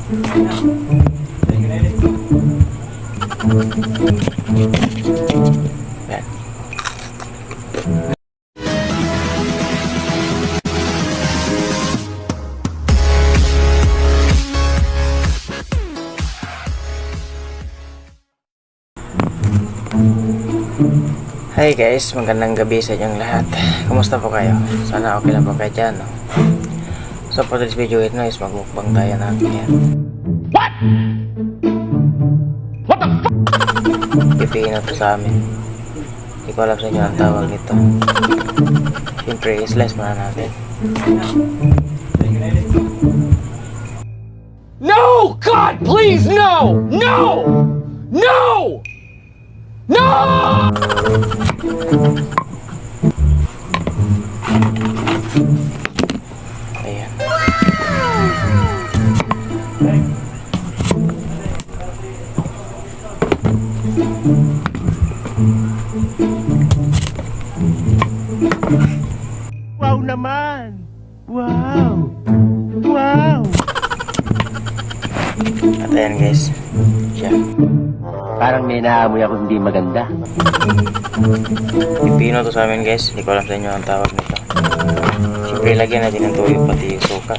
Yan. Hi guys, magandang gabi sa inyong lahat. Kumusta po kayo? Sana okay lang po kayo dyan, no? So for this video ito is magmukbang tayo na yan. What? What the fuck? Pipiin na to sa amin. Hindi ko alam sa inyo ang tawag nito. Siyempre, slice muna natin. No! God, please, no! No! No! No! Ayan. Wow naman! Wow! Wow! At ayan guys. Siya. Parang may naamoy ako hindi maganda. Pipino to sa amin guys. Hindi ko alam sa inyo ang tawag nito. Siyempre lagyan natin ng tuyo pati yung suka.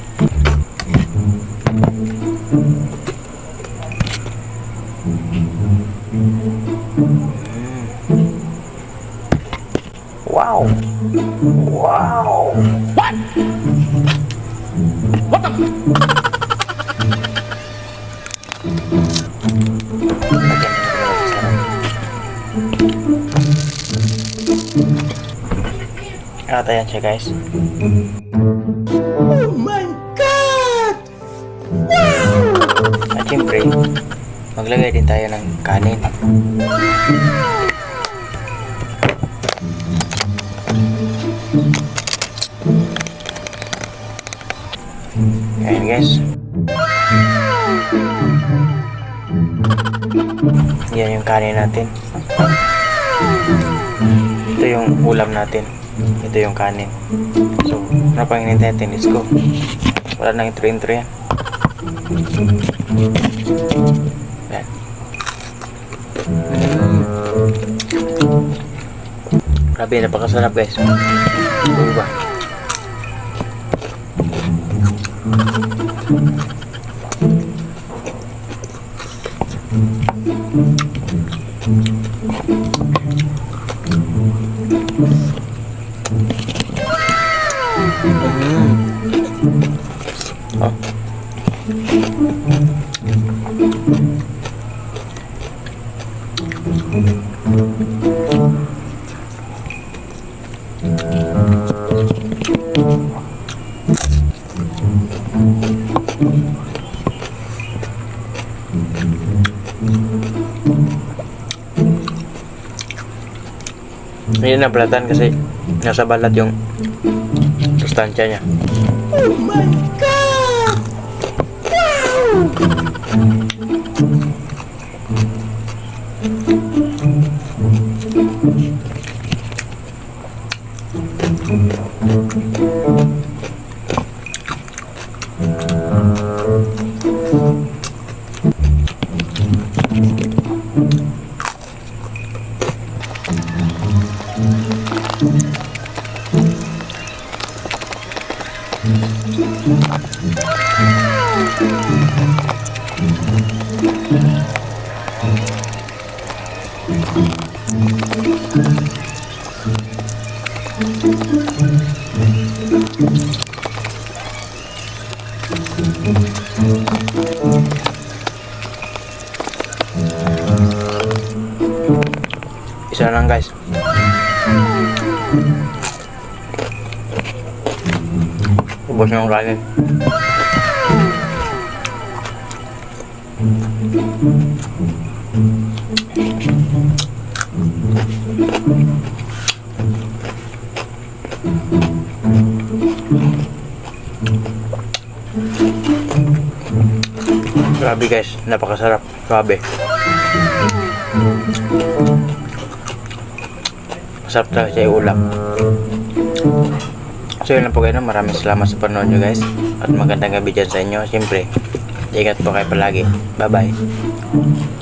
Wow! Wow! What? What the? At ayan siya guys. Oh my God! Wow! At siyempre, maglagay din tayo ng kanin. Ayan guys. Yan yung kanin natin. Ito yung ulam natin. Ito yung kanin. So, ano pang hinintay natin? Let's go. Wala nang intro-intro yan. Yan. Grabe, napakasarap guys. Diba? Oh. Hindi na balatan kasi nasa balat yung sustansya niya. Oh my God! Isa na lang guys. Ubos na yung kanin. Grabe guys, napakasarap. Grabe. Masarap talaga siya yung ulam. So yun lang po guys, maraming salamat sa panonood nyo guys. At magandang gabi dyan sa inyo. Siyempre, Ingat po kayo palagi. Bye-bye.